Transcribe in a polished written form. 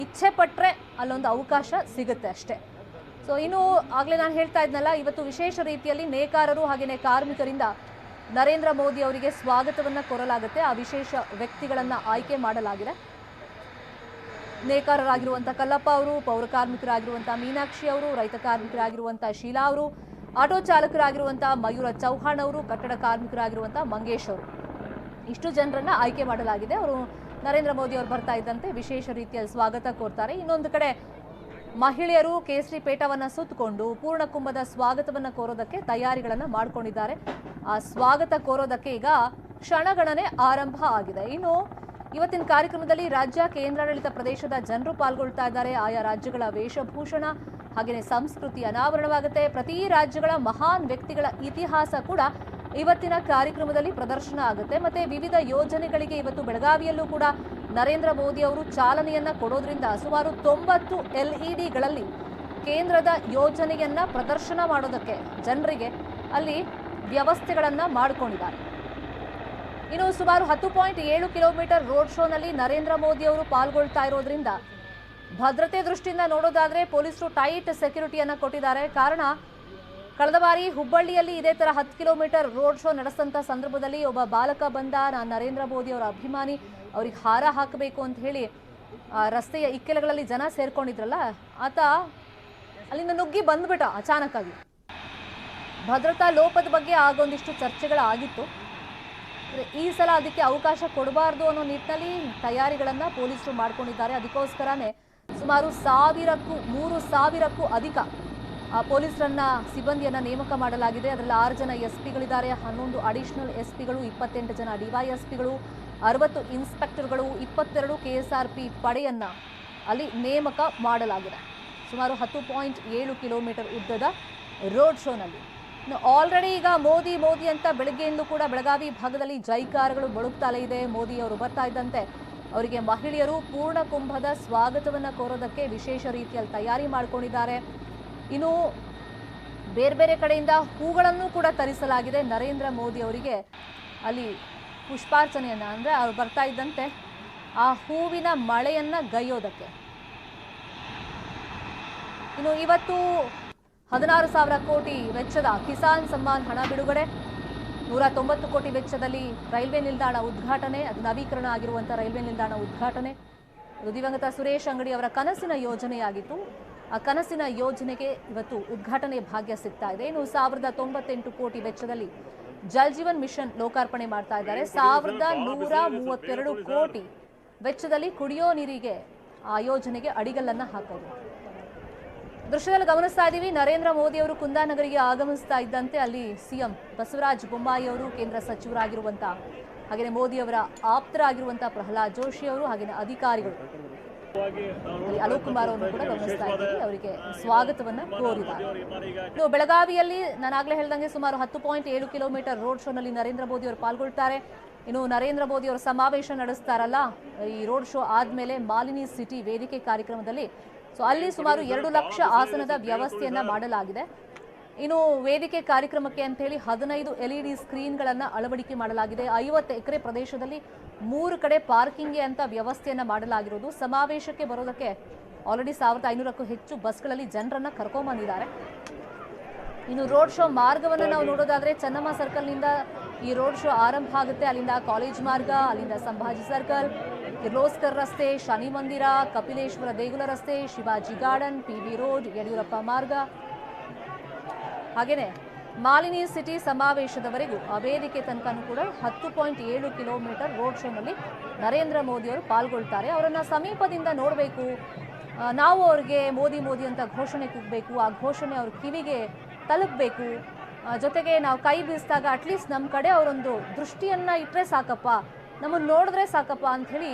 ಇಚ್ಛೆ ಪಟ್ಟರೆ ಅಲ್ಲೊಂದು ಅವಕಾಶ ಸಿಗುತ್ತೆ ಅಷ್ಟೇ. ಸೊ ಇನ್ನು ಆಗಲೇ ನಾನು ಹೇಳ್ತಾ ಇದ್ನಲ್ಲ, ಇವತ್ತು ವಿಶೇಷ ರೀತಿಯಲ್ಲಿ ನೇಕಾರರು ಹಾಗೆಯೇ ಕಾರ್ಮಿಕರಿಂದ ನರೇಂದ್ರ ಮೋದಿ ಅವರಿಗೆ ಸ್ವಾಗತವನ್ನು ಕೋರಲಾಗುತ್ತೆ. ಆ ವಿಶೇಷ ವ್ಯಕ್ತಿಗಳನ್ನು ಆಯ್ಕೆ ಮಾಡಲಾಗಿದೆ. ನೇಕಾರರಾಗಿರುವಂಥ ಕಲ್ಲಪ್ಪ ಅವರು, ಪೌರ ಕಾರ್ಮಿಕರಾಗಿರುವಂಥ ಮೀನಾಕ್ಷಿ ಅವರು, ರೈತ ಕಾರ್ಮಿಕರಾಗಿರುವಂಥ ಶೀಲಾ ಅವರು, ಆಟೋ ಚಾಲಕರಾಗಿರುವಂಥ ಮಯೂರ ಚೌಹಾಣ್ ಅವರು, ಕಟ್ಟಡ ಕಾರ್ಮಿಕರಾಗಿರುವಂಥ ಮಂಗೇಶ್ ಅವರು, ಇಷ್ಟು ಜನರನ್ನ ಆಯ್ಕೆ ಮಾಡಲಾಗಿದೆ. ಅವರು ನರೇಂದ್ರ ಮೋದಿ ಅವರು ಬರ್ತಾ ಇದ್ದಂತೆ ವಿಶೇಷ ರೀತಿಯಲ್ಲಿ ಸ್ವಾಗತ ಕೋರ್ತಾರೆ. ಇನ್ನೊಂದು ಕಡೆ ಮಹಿಳೆಯರು ಕೇಸರಿ ಪೇಟವನ್ನು ಸುತ್ತಕೊಂಡು ಪೂರ್ಣ ಕುಂಭದ ಸ್ವಾಗತವನ್ನು ಕೋರೋದಕ್ಕೆ ತಯಾರಿಗಳನ್ನು ಮಾಡಿಕೊಂಡಿದ್ದಾರೆ. ಆ ಸ್ವಾಗತ ಕೋರೋದಕ್ಕೆ ಈಗ ಕ್ಷಣಗಣನೆ ಆರಂಭ ಆಗಿದೆ. ಇನ್ನು ಇವತ್ತಿನ ಕಾರ್ಯಕ್ರಮದಲ್ಲಿ ರಾಜ್ಯ ಕೇಂದ್ರಾಡಳಿತ ಪ್ರದೇಶದ ಜನರು ಪಾಲ್ಗೊಳ್ತಾ ಇದ್ದಾರೆ. ಆಯಾ ರಾಜ್ಯಗಳ ವೇಷಭೂಷಣ ಹಾಗೆಯೇ ಸಂಸ್ಕೃತಿ ಅನಾವರಣವಾಗುತ್ತೆ. ಪ್ರತಿ ರಾಜ್ಯಗಳ ಮಹಾನ್ ವ್ಯಕ್ತಿಗಳ ಇತಿಹಾಸ ಕೂಡ ಇವತ್ತಿನ ಕಾರ್ಯಕ್ರಮದಲ್ಲಿ ಪ್ರದರ್ಶನ ಆಗುತ್ತೆ. ಮತ್ತೆ ವಿವಿಧ ಯೋಜನೆಗಳಿಗೆ ಇವತ್ತು ಬೆಳಗಾವಿಯಲ್ಲೂ ಕೂಡ ನರೇಂದ್ರ ಮೋದಿ ಅವರು ಚಾಲನೆಯನ್ನ ಕೊಡೋದ್ರಿಂದ ಸುಮಾರು 90 LED ಕೇಂದ್ರದ ಯೋಜನೆಯನ್ನ ಪ್ರದರ್ಶನ ಮಾಡೋದಕ್ಕೆ ಜನರಿಗೆ ಅಲ್ಲಿ ವ್ಯವಸ್ಥೆಗಳನ್ನ ಮಾಡಿಕೊಂಡಿದ್ದಾರೆ. ಇನ್ನು ಸುಮಾರು 10.7 ಕಿಲೋಮೀಟರ್ ರೋಡ್ ಶೋನಲ್ಲಿ ನರೇಂದ್ರ ಮೋದಿ ಅವರು ಪಾಲ್ಗೊಳ್ತಾ ಇರೋದ್ರಿಂದ ಭದ್ರತೆ ದೃಷ್ಟಿಯಿಂದ ನೋಡೋದಾದ್ರೆ ಪೊಲೀಸರು ಟೈಟ್ ಸೆಕ್ಯೂರಿಟಿಯನ್ನ ಕೊಟ್ಟಿದ್ದಾರೆ. ಕಾರಣ ಕಳೆದ ಬಾರಿ ಹುಬ್ಬಳ್ಳಿಯಲ್ಲಿ ಇದೇ ತರ 10 ಕಿಲೋಮೀಟರ್ ರೋಡ್ ಶೋ ನಡೆಸಂತ ಸಂದರ್ಭದಲ್ಲಿ ಒಬ್ಬ ಬಾಲಕ ಬಂದ, ನಾನು ನರೇಂದ್ರ ಮೋದಿ ಅವರ ಅಭಿಮಾನಿ, ಅವ್ರಿಗೆ ಹಾರ ಹಾಕಬೇಕು ಅಂತ ಹೇಳಿ ರಸ್ತೆಯ ಇಕ್ಕೆಲಗಳಲ್ಲಿ ಜನ ಸೇರ್ಕೊಂಡಿದ್ರಲ್ಲ, ಆತ ಅಲ್ಲಿಂದ ನುಗ್ಗಿ ಬಂದ್ಬಿಟ್ಟ ಅಚಾನಕ್ಕಾಗಿ. ಭದ್ರತಾ ಲೋಪದ ಬಗ್ಗೆ ಆಗೊಂದಿಷ್ಟು ಚರ್ಚೆಗಳಾಗಿತ್ತು. ಈ ಸಲ ಅದಕ್ಕೆ ಅವಕಾಶ ಕೊಡಬಾರ್ದು ಅನ್ನೋ ನಿಟ್ಟಿನಲ್ಲಿ ತಯಾರಿಗಳನ್ನ ಪೊಲೀಸರು ಮಾಡ್ಕೊಂಡಿದ್ದಾರೆ. ಅದಕ್ಕೋಸ್ಕರನೇ ಸುಮಾರು 3,000ಕ್ಕೂ ಅಧಿಕ ಪೊಲೀಸರನ್ನ ಸಿಬ್ಬಂದಿಯನ್ನ ನೇಮಕ ಮಾಡಲಾಗಿದೆ. ಅದರಲ್ಲಿ 6 ಜನ SP ಗಳಿದ್ದಾರೆ, 11 ಅಡಿಷನಲ್ SP ಗಳು, 28 ಜನ DYSPಗಳು, 60 ಇನ್ಸ್ಪೆಕ್ಟರ್ಗಳು, 22 KSRP ಪಡೆಯನ್ನ ಅಲ್ಲಿ ನೇಮಕ ಮಾಡಲಾಗಿದೆ. ಸುಮಾರು 10.7 ಕಿಲೋಮೀಟರ್ ಉದ್ದದ ರೋಡ್ ಶೋನಲ್ಲಿ ಆಲ್ರೆಡಿ ಈಗ ಮೋದಿ ಮೋದಿ ಅಂತ ಬೆಳಗ್ಗೆಯಿಂದಲೂ ಕೂಡ ಬೆಳಗಾವಿ ಭಾಗದಲ್ಲಿ ಜೈಕಾರಗಳು ಮೊಳಗ್ತಲೇ ಇದೆ. ಮೋದಿ ಅವರು ಬರ್ತಾ ಇದ್ದಂತೆ ಅವರಿಗೆ ಮಹಿಳೆಯರು ಪೂರ್ಣ ಕುಂಭದ ಸ್ವಾಗತವನ್ನ ಕೋರೋದಕ್ಕೆ ವಿಶೇಷ ರೀತಿಯಲ್ಲಿ ತಯಾರಿ ಮಾಡಿಕೊಂಡಿದ್ದಾರೆ. ಇನ್ನು ಬೇರೆ ಬೇರೆ ಕಡೆಯಿಂದ ಹೂಗಳನ್ನು ಕೂಡ ತರಿಸಲಾಗಿದೆ. ನರೇಂದ್ರ ಮೋದಿ ಅವರಿಗೆ ಅಲ್ಲಿ ಪುಷ್ಪಾರ್ಚನೆಯನ್ನ, ಅಂದರೆ ಅವ್ರು ಬರ್ತಾ ಇದ್ದಂತೆ ಆ ಹೂವಿನ ಮಳೆಯನ್ನ ಗೈಯೋದಕ್ಕೆ. ಇನ್ನು ಇವತ್ತು 16,000 ಕೋಟಿ ವೆಚ್ಚದ ಕಿಸಾನ್ ಸಮ್ಮಾನ್ ಹಣ ಬಿಡುಗಡೆ, 190 ಕೋಟಿ ವೆಚ್ಚದಲ್ಲಿ ರೈಲ್ವೆ ನಿಲ್ದಾಣ ಉದ್ಘಾಟನೆ, ಅದು ನವೀಕರಣ ಆಗಿರುವಂಥ ರೈಲ್ವೆ ನಿಲ್ದಾಣ ಉದ್ಘಾಟನೆ. ಅದು ದಿವಂಗತ ಸುರೇಶ್ ಅಂಗಡಿ ಅವರ ಕನಸಿನ ಯೋಜನೆಯಾಗಿತ್ತು. ಆ ಕನಸಿನ ಯೋಜನೆಗೆ ಇವತ್ತು ಉದ್ಘಾಟನೆ ಭಾಗ್ಯ ಸಿಗ್ತಾ ಇದೆ. ಇನ್ನು 1,098 ಕೋಟಿ ವೆಚ್ಚದಲ್ಲಿ ಜಲ್ ಜೀವನ್ ಮಿಷನ್ ಲೋಕಾರ್ಪಣೆ ಮಾಡ್ತಾ ಇದ್ದಾರೆ. 1,132 ಕೋಟಿ ವೆಚ್ಚದಲ್ಲಿ ಕುಡಿಯೋ ನೀರಿಗೆ ಆ ಯೋಜನೆಗೆ ಅಡಿಗಲ್ಲನ್ನ ಹಾಕೋದು. ದೃಶ್ಯದಲ್ಲಿ ಗಮನಿಸ್ತಾ ಇದ್ದೀವಿ, ನರೇಂದ್ರ ಮೋದಿ ಅವರು ಕುಂದಾನಗರಿಗೆ ಆಗಮಿಸ್ತಾ ಇದ್ದಂತೆ ಅಲ್ಲಿ ಸಿಎಂ ಬಸವರಾಜ ಬೊಮ್ಮಾಯಿ ಅವರು, ಕೇಂದ್ರ ಸಚಿವರಾಗಿರುವಂಥ ಹಾಗೆಯೇ ಮೋದಿ ಅವರ ಆಪ್ತರಾಗಿರುವಂಥ ಪ್ರಹ್ಲಾದ್ ಜೋಶಿ ಅವರು ಹಾಗೆಯೇ ಅಧಿಕಾರಿಗಳು ಅಲೋಕ್ ಕುಮಾರ್ ಅವರನ್ನು ಕೂಡ ಗಮನಿಸ್ತಾ ಇದ್ದೀವಿ. ಅವರಿಗೆ ಸ್ವಾಗತವನ್ನ ಕೋರಿದ್ದಾರೆ. ಇನ್ನು ಬೆಳಗಾವಿಯಲ್ಲಿ ನಾನಾಗಲೇ ಹೇಳ್ದಂಗೆ ಸುಮಾರು 10.7 ಕಿಲೋಮೀಟರ್ ರೋಡ್ ಶೋನಲ್ಲಿ ನರೇಂದ್ರ ಮೋದಿ ಅವರು ಪಾಲ್ಗೊಳ್ತಾರೆ. ಇನ್ನು ನರೇಂದ್ರ ಮೋದಿ ಅವರು ಸಮಾವೇಶ ನಡೆಸ್ತಾರಲ್ಲ, ಈ ರೋಡ್ ಶೋ ಆದ್ಮೇಲೆ ಮಾಲಿನಿ ಸಿಟಿ ವೇದಿಕೆ ಕಾರ್ಯಕ್ರಮದಲ್ಲಿ ಅಲ್ಲಿ ಸುಮಾರು 2 ಲಕ್ಷ ಆಸನದ ವ್ಯವಸ್ಥೆಯನ್ನ ಮಾಡಲಾಗಿದೆ. ಇನ್ನು ವೇದಿಕೆ ಕಾರ್ಯಕ್ರಮಕ್ಕೆ ಅಂತ ಹೇಳಿ 15 LED ಸ್ಕ್ರೀನ್ಗಳನ್ನು ಅಳವಡಿಕೆ ಮಾಡಲಾಗಿದೆ. 50 ಎಕರೆ ಪ್ರದೇಶದಲ್ಲಿ 3 ಕಡೆ ಪಾರ್ಕಿಂಗ್ಗೆ ಅಂತ ವ್ಯವಸ್ಥೆಯನ್ನ ಮಾಡಲಾಗಿರೋದು. ಸಮಾವೇಶಕ್ಕೆ ಬರೋದಕ್ಕೆ ಆಲ್ರೆಡಿ 1,500ಕ್ಕೂ ಹೆಚ್ಚು ಬಸ್ಗಳಲ್ಲಿ ಜನರನ್ನ ಕರ್ಕೊಂಡ್ಬಂದಿದ್ದಾರೆ. ಇನ್ನು ರೋಡ್ ಶೋ ಮಾರ್ಗವನ್ನು ನಾವು ನೋಡೋದಾದ್ರೆ ಚೆನ್ನಮ್ಮ ಸರ್ಕಲ್ನಿಂದ ಈ ರೋಡ್ ಶೋ ಆರಂಭ ಆಗುತ್ತೆ. ಅಲ್ಲಿಂದ ಕಾಲೇಜ್ ಮಾರ್ಗ, ಅಲ್ಲಿಂದ ಸಂಭಾಜಿ ಸರ್ಕಲ್, ಕಿರ್ಲೋಸ್ಕರ್ ರಸ್ತೆ, ಶನಿ ಮಂದಿರ, ಕಪಿಲೇಶ್ವರ ದೇಗುಲ ರಸ್ತೆ, Shivaji garden, PV road, Yediyurappa ಮಾರ್ಗ, ಹಾಗೇನೆ ಮಾಲಿನಿ ಸಿಟಿ ಸಮಾವೇಶದವರೆಗೂ ಆ ವೇದಿಕೆ ತನಕನೂ ಕೂಡ 10.7 ಕಿಲೋಮೀಟರ್ ರೋಡ್ ಶೋನಲ್ಲಿ ನರೇಂದ್ರ ಮೋದಿ ಅವರು ಪಾಲ್ಗೊಳ್ತಾರೆ. ಅವರನ್ನ ಸಮೀಪದಿಂದ ನೋಡಬೇಕು, ನಾವು ಅವ್ರಿಗೆ ಮೋದಿ ಮೋದಿ ಅಂತ ಘೋಷಣೆ ಕೂಗಬೇಕು, ಆ ಘೋಷಣೆ ಅವ್ರ ಕಿವಿಗೆ ತಲುಪಬೇಕು. ಜೊತೆಗೆ ನಾವು ಕೈ ಬೀಸಿದಾಗ ಅಟ್ಲೀಸ್ಟ್ ನಮ್ಮ ಕಡೆ ಅವರೊಂದು ದೃಷ್ಟಿಯನ್ನ ಇಟ್ಟರೆ ಸಾಕಪ್ಪ, ನಮ್ಮನ್ನು ನೋಡಿದ್ರೆ ಸಾಕಪ್ಪ ಅಂಥೇಳಿ